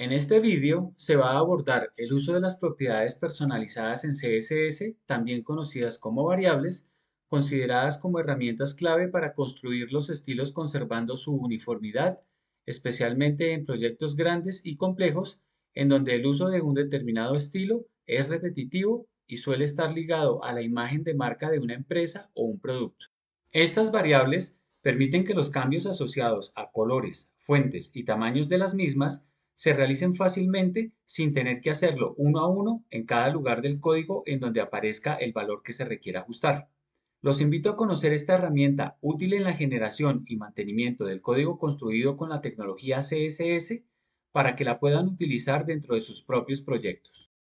En este vídeo se va a abordar el uso de las propiedades personalizadas en CSS, también conocidas como variables, consideradas como herramientas clave para construir los estilos conservando su uniformidad, especialmente en proyectos grandes y complejos, en donde el uso de un determinado estilo es repetitivo y suele estar ligado a la imagen de marca de una empresa o un producto. Estas variables permiten que los cambios asociados a colores, fuentes y tamaños de las mismas se realicen fácilmente sin tener que hacerlo uno a uno en cada lugar del código en donde aparezca el valor que se requiera ajustar. Los invito a conocer esta herramienta útil en la generación y mantenimiento del código construido con la tecnología CSS para que la puedan utilizar dentro de sus propios proyectos.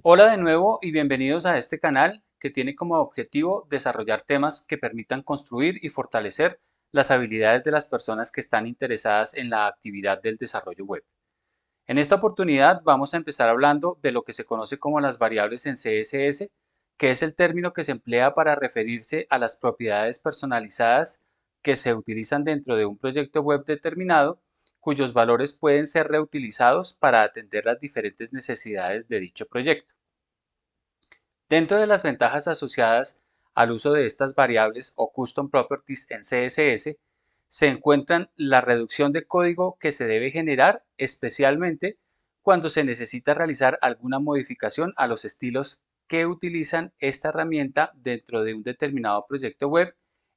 Hola de nuevo y bienvenidos a este canal que tiene como objetivo desarrollar temas que permitan construir y fortalecer las habilidades de las personas que están interesadas en la actividad del desarrollo web. En esta oportunidad vamos a empezar hablando de lo que se conoce como las variables en CSS, que es el término que se emplea para referirse a las propiedades personalizadas que se utilizan dentro de un proyecto web determinado, cuyos valores pueden ser reutilizados para atender las diferentes necesidades de dicho proyecto. Dentro de las ventajas asociadas al uso de estas variables o custom properties en CSS, se encuentran la reducción de código que se debe generar, especialmente cuando se necesita realizar alguna modificación a los estilos que utilizan esta herramienta dentro de un determinado proyecto web,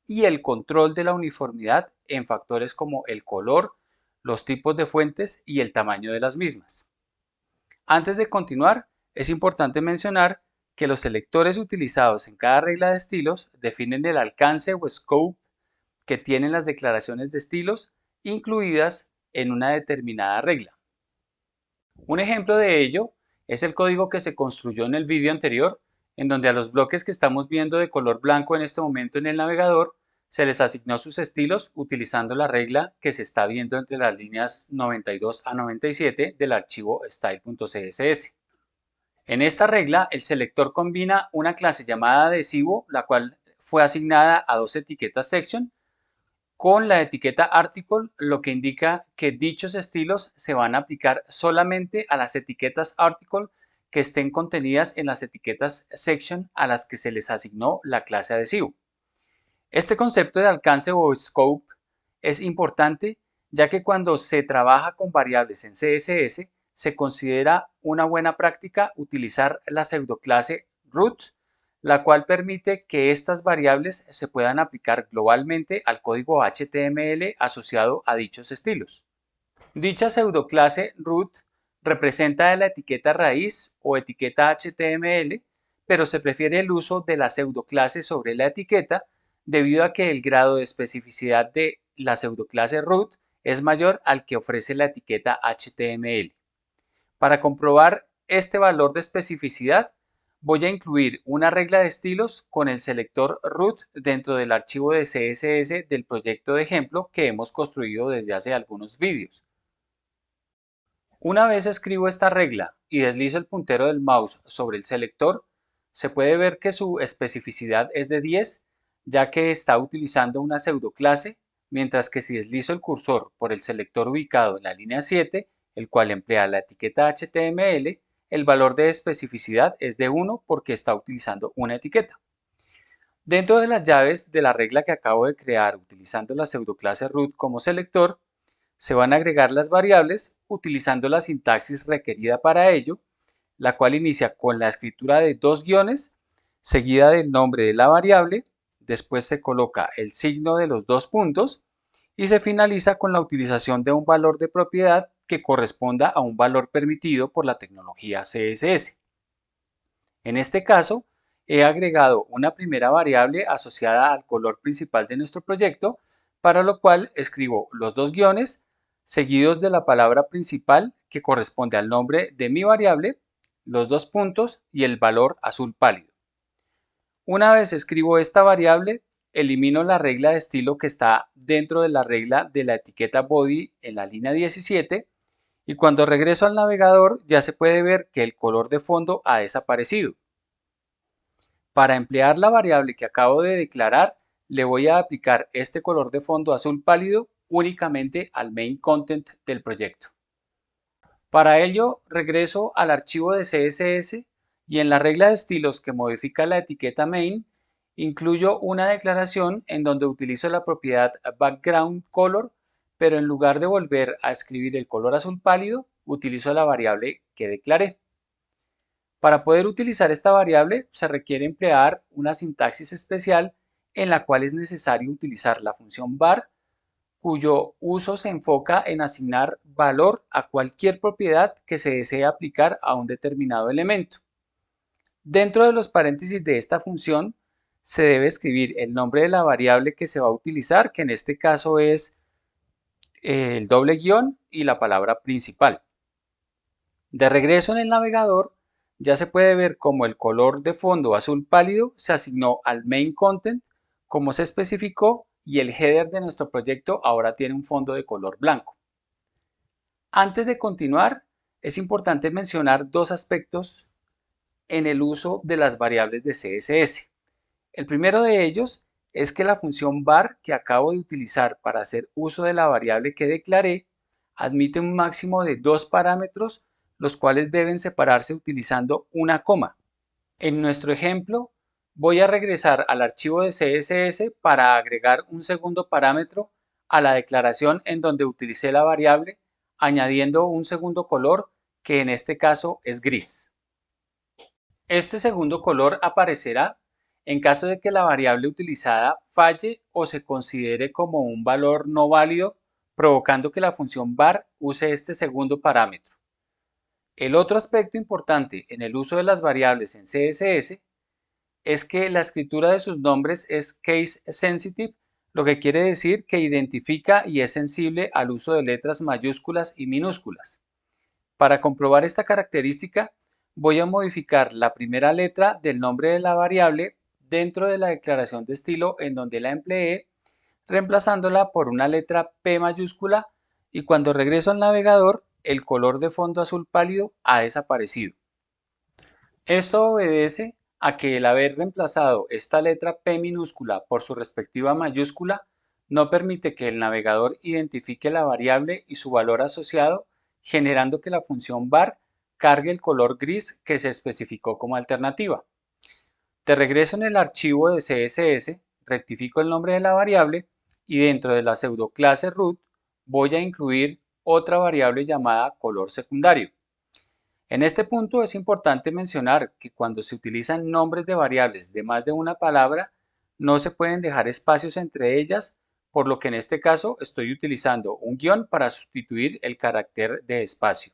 y el control de la uniformidad en factores como el color, los tipos de fuentes y el tamaño de las mismas. Antes de continuar, es importante mencionar que los selectores utilizados en cada regla de estilos definen el alcance o scope que tienen las declaraciones de estilos incluidas en una determinada regla. Un ejemplo de ello es el código que se construyó en el vídeo anterior, en donde a los bloques que estamos viendo de color blanco en este momento en el navegador se les asignó sus estilos utilizando la regla que se está viendo entre las líneas 92 a 97 del archivo style.css. En esta regla, el selector combina una clase llamada adhesivo, la cual fue asignada a dos etiquetas section, con la etiqueta article, lo que indica que dichos estilos se van a aplicar solamente a las etiquetas article que estén contenidas en las etiquetas section a las que se les asignó la clase adhesivo. Este concepto de alcance o scope es importante, ya que cuando se trabaja con variables en CSS, se considera una buena práctica utilizar la pseudoclase root, la cual permite que estas variables se puedan aplicar globalmente al código HTML asociado a dichos estilos. Dicha pseudoclase root representa la etiqueta raíz o etiqueta HTML, pero se prefiere el uso de la pseudoclase sobre la etiqueta debido a que el grado de especificidad de la pseudoclase root es mayor al que ofrece la etiqueta HTML. Para comprobar este valor de especificidad, voy a incluir una regla de estilos con el selector root dentro del archivo de CSS del proyecto de ejemplo que hemos construido desde hace algunos vídeos. Una vez escribo esta regla y deslizo el puntero del mouse sobre el selector, se puede ver que su especificidad es de 10, ya que está utilizando una pseudoclase, mientras que si deslizo el cursor por el selector ubicado en la línea 7, el cual emplea la etiqueta HTML, el valor de especificidad es de 1 porque está utilizando una etiqueta. Dentro de las llaves de la regla que acabo de crear utilizando la pseudoclase root como selector, se van a agregar las variables utilizando la sintaxis requerida para ello, la cual inicia con la escritura de dos guiones, seguida del nombre de la variable, después se coloca el signo de los dos puntos y se finaliza con la utilización de un valor de propiedad que corresponda a un valor permitido por la tecnología CSS. En este caso, he agregado una primera variable asociada al color principal de nuestro proyecto, para lo cual escribo los dos guiones seguidos de la palabra principal que corresponde al nombre de mi variable, los dos puntos y el valor azul pálido. Una vez escribo esta variable, elimino la regla de estilo que está dentro de la regla de la etiqueta body en la línea 17 y cuando regreso al navegador ya se puede ver que el color de fondo ha desaparecido. Para emplear la variable que acabo de declarar, le voy a aplicar este color de fondo azul pálido únicamente al main content del proyecto. Para ello, regreso al archivo de CSS y en la regla de estilos que modifica la etiqueta main, incluyo una declaración en donde utilizo la propiedad background color, pero en lugar de volver a escribir el color azul pálido, utilizo la variable que declaré. Para poder utilizar esta variable se requiere emplear una sintaxis especial en la cual es necesario utilizar la función var, cuyo uso se enfoca en asignar valor a cualquier propiedad que se desee aplicar a un determinado elemento. Dentro de los paréntesis de esta función se debe escribir el nombre de la variable que se va a utilizar, que en este caso es el doble guión y la palabra principal. De regreso en el navegador, ya se puede ver cómo el color de fondo azul pálido se asignó al main content como se especificó y el header de nuestro proyecto ahora tiene un fondo de color blanco. Antes de continuar, es importante mencionar dos aspectos en el uso de las variables de CSS. El primero de ellos es que la función var que acabo de utilizar para hacer uso de la variable que declaré admite un máximo de dos parámetros, los cuales deben separarse utilizando una coma. En nuestro ejemplo, voy a regresar al archivo de CSS para agregar un segundo parámetro a la declaración en donde utilicé la variable, añadiendo un segundo color que en este caso es gris. Este segundo color aparecerá en caso de que la variable utilizada falle o se considere como un valor no válido, provocando que la función var use este segundo parámetro. El otro aspecto importante en el uso de las variables en CSS es que la escritura de sus nombres es case sensitive, lo que quiere decir que identifica y es sensible al uso de letras mayúsculas y minúsculas. Para comprobar esta característica, voy a modificar la primera letra del nombre de la variable dentro de la declaración de estilo en donde la empleé, reemplazándola por una letra P mayúscula y cuando regreso al navegador, el color de fondo azul pálido ha desaparecido. Esto obedece a que el haber reemplazado esta letra P minúscula por su respectiva mayúscula no permite que el navegador identifique la variable y su valor asociado, generando que la función var cargue el color gris que se especificó como alternativa. De regreso en el archivo de CSS, rectifico el nombre de la variable y dentro de la pseudoclase root voy a incluir otra variable llamada color secundario. En este punto es importante mencionar que cuando se utilizan nombres de variables de más de una palabra, no se pueden dejar espacios entre ellas, por lo que en este caso estoy utilizando un guión para sustituir el carácter de espacio.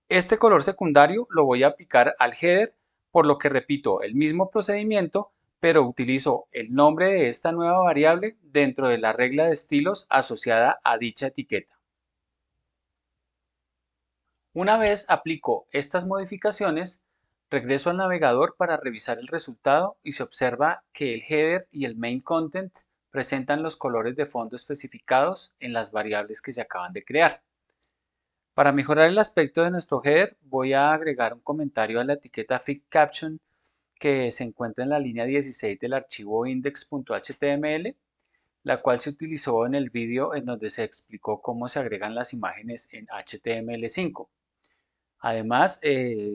Este color secundario lo voy a aplicar al header, por lo que repito el mismo procedimiento, pero utilizo el nombre de esta nueva variable dentro de la regla de estilos asociada a dicha etiqueta. Una vez aplico estas modificaciones, regreso al navegador para revisar el resultado y se observa que el header y el main content presentan los colores de fondo especificados en las variables que se acaban de crear. Para mejorar el aspecto de nuestro header, voy a agregar un comentario a la etiqueta FigCaption que se encuentra en la línea 16 del archivo index.html, la cual se utilizó en el vídeo en donde se explicó cómo se agregan las imágenes en HTML5. Además,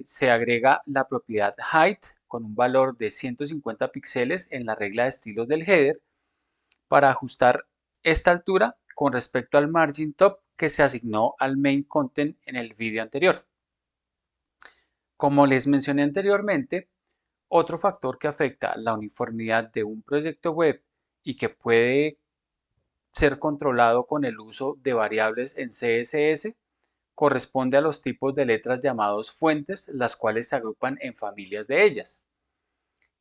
se agrega la propiedad height con un valor de 150 píxeles en la regla de estilos del header para ajustar esta altura con respecto al margin top que se asignó al main content en el vídeo anterior. Como les mencioné anteriormente, otro factor que afecta la uniformidad de un proyecto web y que puede ser controlado con el uso de variables en CSS corresponde a los tipos de letras llamados fuentes, las cuales se agrupan en familias de ellas.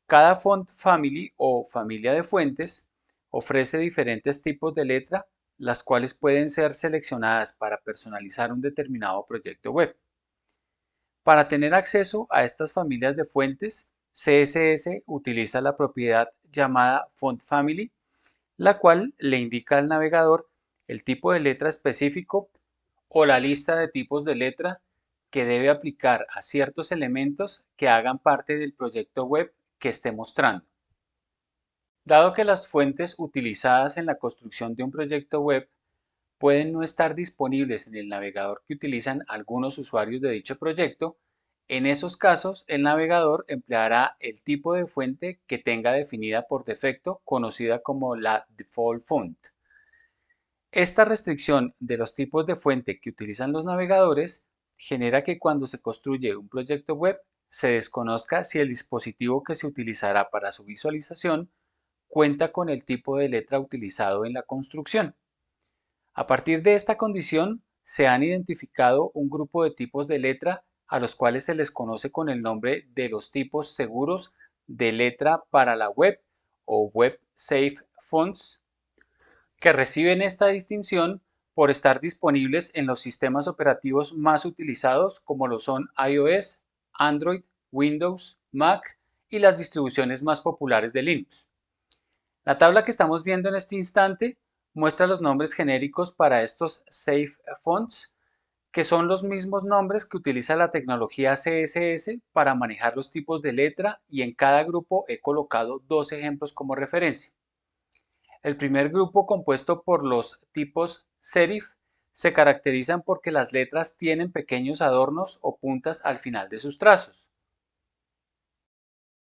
Cada font family o familia de fuentes ofrece diferentes tipos de letra, las cuales pueden ser seleccionadas para personalizar un determinado proyecto web. Para tener acceso a estas familias de fuentes, CSS utiliza la propiedad llamada Font Family, la cual le indica al navegador el tipo de letra específico o la lista de tipos de letra que debe aplicar a ciertos elementos que hagan parte del proyecto web que esté mostrando. Dado que las fuentes utilizadas en la construcción de un proyecto web pueden no estar disponibles en el navegador que utilizan algunos usuarios de dicho proyecto, en esos casos el navegador empleará el tipo de fuente que tenga definida por defecto, conocida como la default font. Esta restricción de los tipos de fuente que utilizan los navegadores genera que cuando se construye un proyecto web se desconozca si el dispositivo que se utilizará para su visualización cuenta con el tipo de letra utilizado en la construcción. A partir de esta condición, se han identificado un grupo de tipos de letra a los cuales se les conoce con el nombre de los tipos seguros de letra para la web o Web Safe Fonts, que reciben esta distinción por estar disponibles en los sistemas operativos más utilizados como lo son iOS, Android, Windows, Mac y las distribuciones más populares de Linux. La tabla que estamos viendo en este instante muestra los nombres genéricos para estos Safe Fonts, que son los mismos nombres que utiliza la tecnología CSS para manejar los tipos de letra, y en cada grupo he colocado dos ejemplos como referencia. El primer grupo, compuesto por los tipos serif, se caracterizan porque las letras tienen pequeños adornos o puntas al final de sus trazos.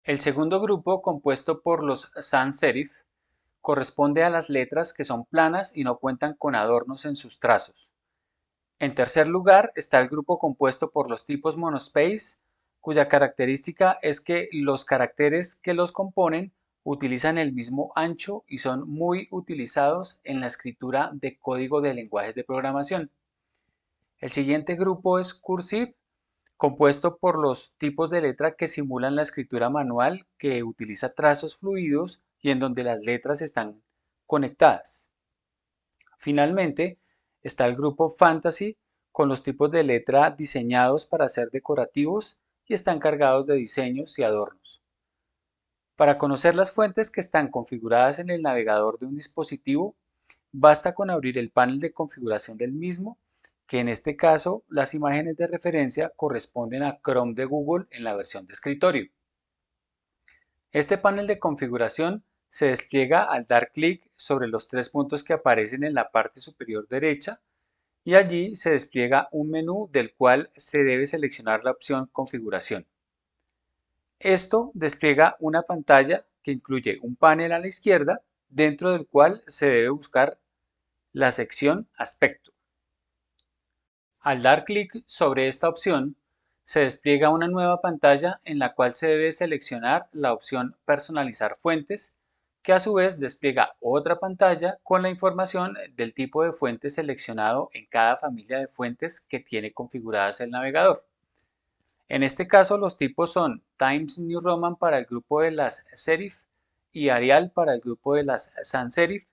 El segundo grupo, compuesto por los sans serif, corresponde a las letras que son planas y no cuentan con adornos en sus trazos. En tercer lugar está el grupo compuesto por los tipos monospace, cuya característica es que los caracteres que los componen utilizan el mismo ancho y son muy utilizados en la escritura de código de lenguajes de programación. El siguiente grupo es cursive, compuesto por los tipos de letra que simulan la escritura manual, que utiliza trazos fluidos y en donde las letras están conectadas. Finalmente, está el grupo Fantasy, con los tipos de letra diseñados para ser decorativos y están cargados de diseños y adornos. Para conocer las fuentes que están configuradas en el navegador de un dispositivo, basta con abrir el panel de configuración del mismo, que en este caso las imágenes de referencia corresponden a Chrome de Google en la versión de escritorio. Este panel de configuración se despliega al dar clic sobre los tres puntos que aparecen en la parte superior derecha, y allí se despliega un menú del cual se debe seleccionar la opción Configuración. Esto despliega una pantalla que incluye un panel a la izquierda, dentro del cual se debe buscar la sección Aspecto. Al dar clic sobre esta opción, se despliega una nueva pantalla en la cual se debe seleccionar la opción Personalizar fuentes, que a su vez despliega otra pantalla con la información del tipo de fuente seleccionado en cada familia de fuentes que tiene configuradas el navegador. En este caso los tipos son Times New Roman para el grupo de las serif y Arial para el grupo de las sans serif,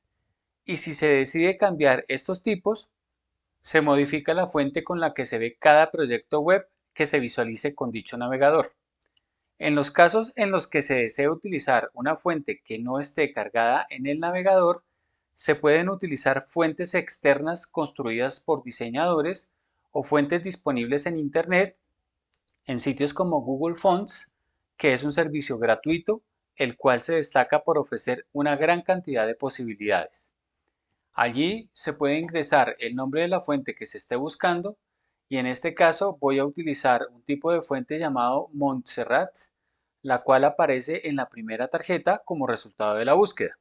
y si se decide cambiar estos tipos, se modifica la fuente con la que se ve cada proyecto web que se visualice con dicho navegador. En los casos en los que se desea utilizar una fuente que no esté cargada en el navegador, se pueden utilizar fuentes externas construidas por diseñadores o fuentes disponibles en Internet en sitios como Google Fonts, que es un servicio gratuito, el cual se destaca por ofrecer una gran cantidad de posibilidades. Allí se puede ingresar el nombre de la fuente que se esté buscando, y en este caso voy a utilizar un tipo de fuente llamado Montserrat, la cual aparece en la primera tarjeta como resultado de la búsqueda.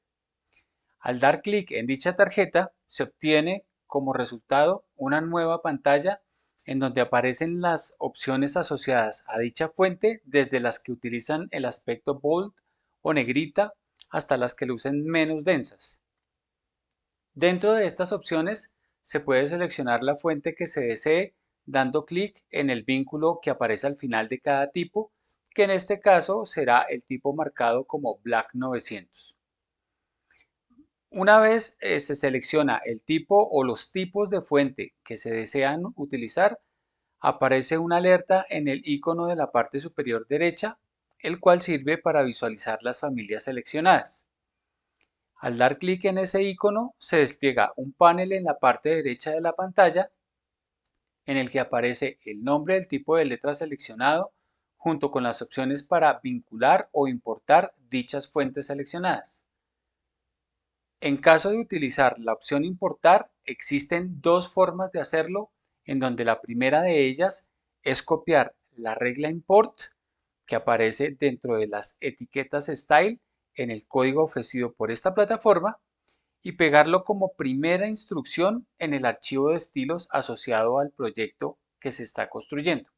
Al dar clic en dicha tarjeta, se obtiene como resultado una nueva pantalla en donde aparecen las opciones asociadas a dicha fuente, desde las que utilizan el aspecto bold o negrita hasta las que lucen menos densas. Dentro de estas opciones se puede seleccionar la fuente que se desee dando clic en el vínculo que aparece al final de cada tipo, que en este caso será el tipo marcado como Black 900. Una vez se selecciona el tipo o los tipos de fuente que se desean utilizar, aparece una alerta en el icono de la parte superior derecha, el cual sirve para visualizar las familias seleccionadas. Al dar clic en ese icono, se despliega un panel en la parte derecha de la pantalla en el que aparece el nombre del tipo de letra seleccionado junto con las opciones para vincular o importar dichas fuentes seleccionadas. En caso de utilizar la opción importar, existen dos formas de hacerlo, en donde la primera de ellas es copiar la regla import que aparece dentro de las etiquetas style en el código ofrecido por esta plataforma y pegarlo como primera instrucción en el archivo de estilos asociado al proyecto que se está construyendo.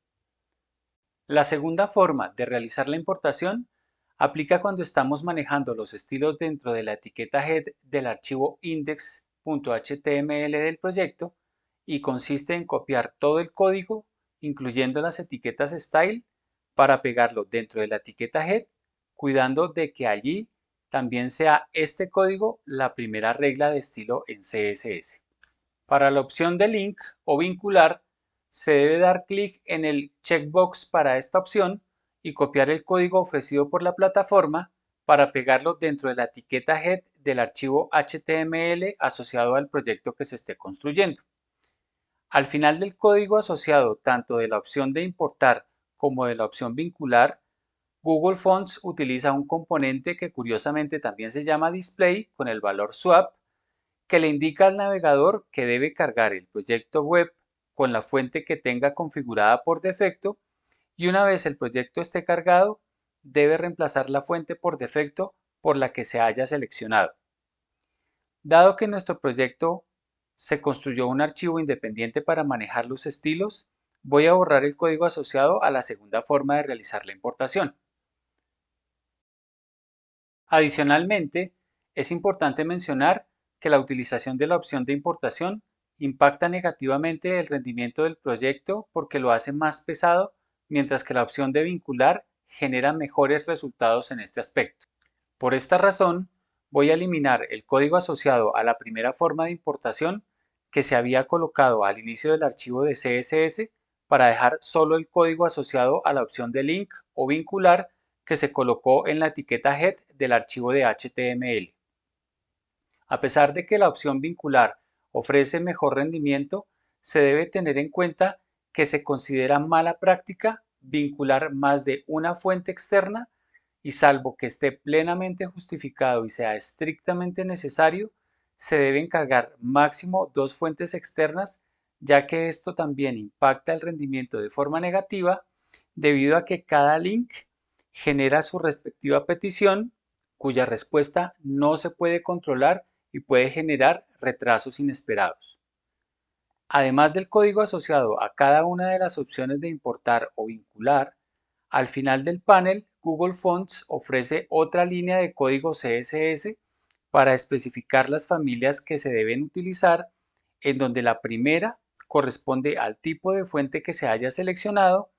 La segunda forma de realizar la importación aplica cuando estamos manejando los estilos dentro de la etiqueta head del archivo index.html del proyecto y consiste en copiar todo el código, incluyendo las etiquetas style, para pegarlo dentro de la etiqueta head, cuidando de que allí también sea este código la primera regla de estilo en CSS. Para la opción de link o vincular, se debe dar clic en el checkbox para esta opción y copiar el código ofrecido por la plataforma para pegarlo dentro de la etiqueta head del archivo HTML asociado al proyecto que se esté construyendo. Al final del código asociado tanto de la opción de importar como de la opción vincular, Google Fonts utiliza un componente que curiosamente también se llama display con el valor swap, que le indica al navegador que debe cargar el proyecto web con la fuente que tenga configurada por defecto y una vez el proyecto esté cargado, debe reemplazar la fuente por defecto por la que se haya seleccionado. Dado que nuestro proyecto se construyó un archivo independiente para manejar los estilos, voy a borrar el código asociado a la segunda forma de realizar la importación. Adicionalmente, es importante mencionar que la utilización de la opción de importación impacta negativamente el rendimiento del proyecto porque lo hace más pesado, mientras que la opción de vincular genera mejores resultados en este aspecto. Por esta razón, voy a eliminar el código asociado a la primera forma de importación que se había colocado al inicio del archivo de CSS para dejar solo el código asociado a la opción de link o vincular que se colocó en la etiqueta head del archivo de HTML. A pesar de que la opción vincular ofrece mejor rendimiento, se debe tener en cuenta que se considera mala práctica vincular más de una fuente externa y salvo que esté plenamente justificado y sea estrictamente necesario, se deben cargar máximo dos fuentes externas, ya que esto también impacta el rendimiento de forma negativa debido a que cada link genera su respectiva petición, cuya respuesta no se puede controlar y puede generar retrasos inesperados. Además del código asociado a cada una de las opciones de importar o vincular, al final del panel Google Fonts ofrece otra línea de código CSS para especificar las familias que se deben utilizar, en donde la primera corresponde al tipo de fuente que se haya seleccionado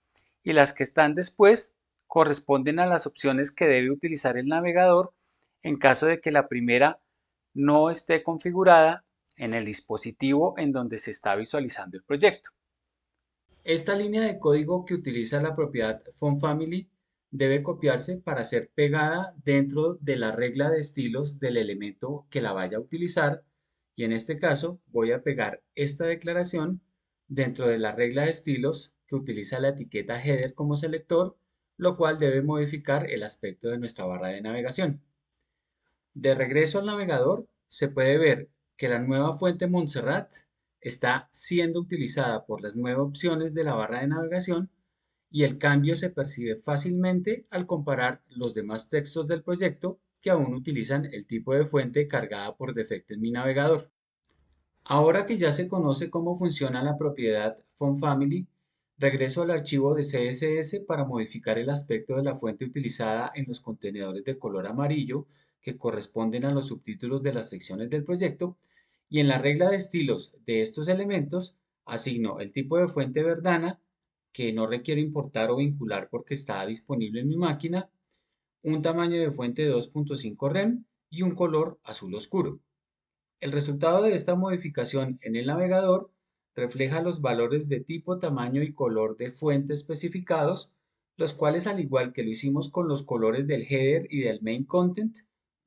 y las que están después corresponden a las opciones que debe utilizar el navegador en caso de que la primera no esté configurada en el dispositivo en donde se está visualizando el proyecto. Esta línea de código que utiliza la propiedad FontFamily debe copiarse para ser pegada dentro de la regla de estilos del elemento que la vaya a utilizar y en este caso voy a pegar esta declaración dentro de la regla de estilos que utiliza la etiqueta header como selector, lo cual debe modificar el aspecto de nuestra barra de navegación. De regreso al navegador, se puede ver que la nueva fuente Montserrat está siendo utilizada por las nuevas opciones de la barra de navegación y el cambio se percibe fácilmente al comparar los demás textos del proyecto que aún utilizan el tipo de fuente cargada por defecto en mi navegador. Ahora que ya se conoce cómo funciona la propiedad FontFamily, regreso al archivo de CSS para modificar el aspecto de la fuente utilizada en los contenedores de color amarillo que corresponden a los subtítulos de las secciones del proyecto y en la regla de estilos de estos elementos asigno el tipo de fuente Verdana que no requiero importar o vincular porque está disponible en mi máquina, un tamaño de fuente de 2.5 rem y un color azul oscuro. El resultado de esta modificación en el navegador refleja los valores de tipo, tamaño y color de fuente especificados, los cuales, al igual que lo hicimos con los colores del header y del main content,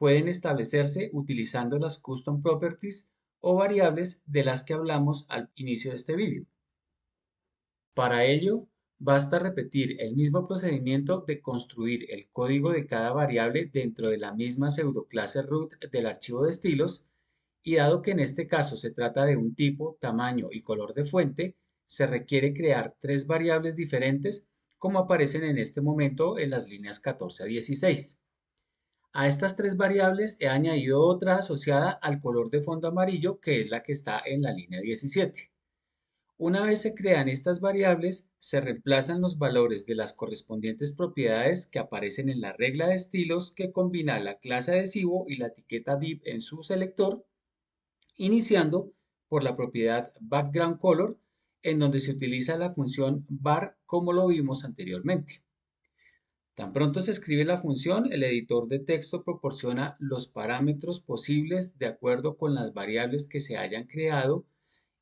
pueden establecerse utilizando las custom properties o variables de las que hablamos al inicio de este vídeo. Para ello, Basta repetir el mismo procedimiento de construir el código de cada variable dentro de la misma pseudoclase root del archivo de estilos, y dado que en este caso se trata de un tipo, tamaño y color de fuente, se requiere crear tres variables diferentes como aparecen en este momento en las líneas 14 a 16. A estas tres variables he añadido otra asociada al color de fondo amarillo, que es la que está en la línea 17. Una vez se crean estas variables, se reemplazan los valores de las correspondientes propiedades que aparecen en la regla de estilos que combina la clase adhesivo y la etiqueta div en su selector, iniciando por la propiedad background color, en donde se utiliza la función var como lo vimos anteriormente. Tan pronto se escribe la función, el editor de texto proporciona los parámetros posibles de acuerdo con las variables que se hayan creado,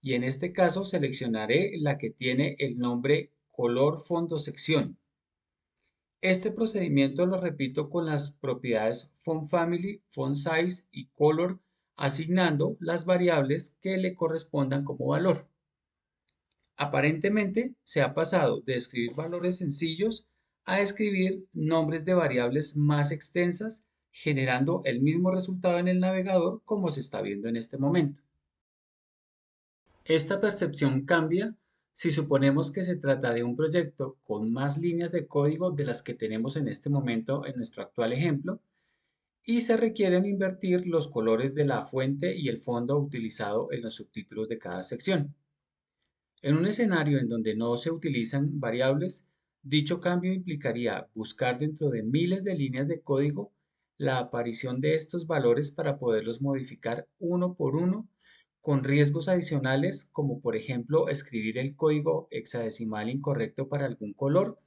y en este caso seleccionaré la que tiene el nombre color fondo sección. Este procedimiento lo repito con las propiedades fontFamily, fontSize y color, asignando las variables que le correspondan como valor. Aparentemente se ha pasado de escribir valores sencillos a escribir nombres de variables más extensas, generando el mismo resultado en el navegador como se está viendo en este momento. Esta percepción cambia si suponemos que se trata de un proyecto con más líneas de código de las que tenemos en este momento en nuestro actual ejemplo, y se requieren invertir los colores de la fuente y el fondo utilizado en los subtítulos de cada sección. En un escenario en donde no se utilizan variables, dicho cambio implicaría buscar dentro de miles de líneas de código la aparición de estos valores para poderlos modificar uno por uno, con riesgos adicionales como por ejemplo escribir el código hexadecimal incorrecto para algún color,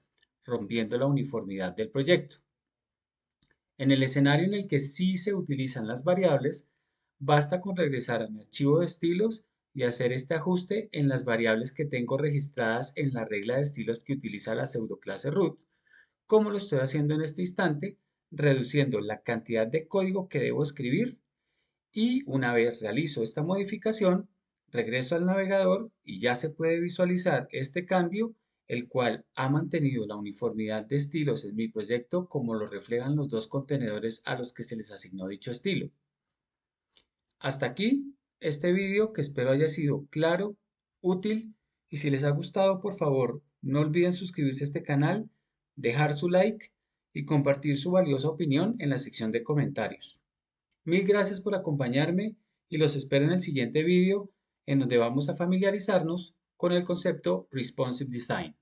rompiendo la uniformidad del proyecto. En el escenario en el que sí se utilizan las variables, basta con regresar a mi archivo de estilos y hacer este ajuste en las variables que tengo registradas en la regla de estilos que utiliza la pseudoclase root, como lo estoy haciendo en este instante, reduciendo la cantidad de código que debo escribir, y una vez realizo esta modificación, regreso al navegador y ya se puede visualizar este cambio, el cual ha mantenido la uniformidad de estilos en mi proyecto como lo reflejan los dos contenedores a los que se les asignó dicho estilo. Hasta aquí este vídeo, que espero haya sido claro, útil, y si les ha gustado, por favor no olviden suscribirse a este canal, dejar su like y compartir su valiosa opinión en la sección de comentarios. Mil gracias por acompañarme y los espero en el siguiente vídeo, en donde vamos a familiarizarnos con el concepto Responsive Design.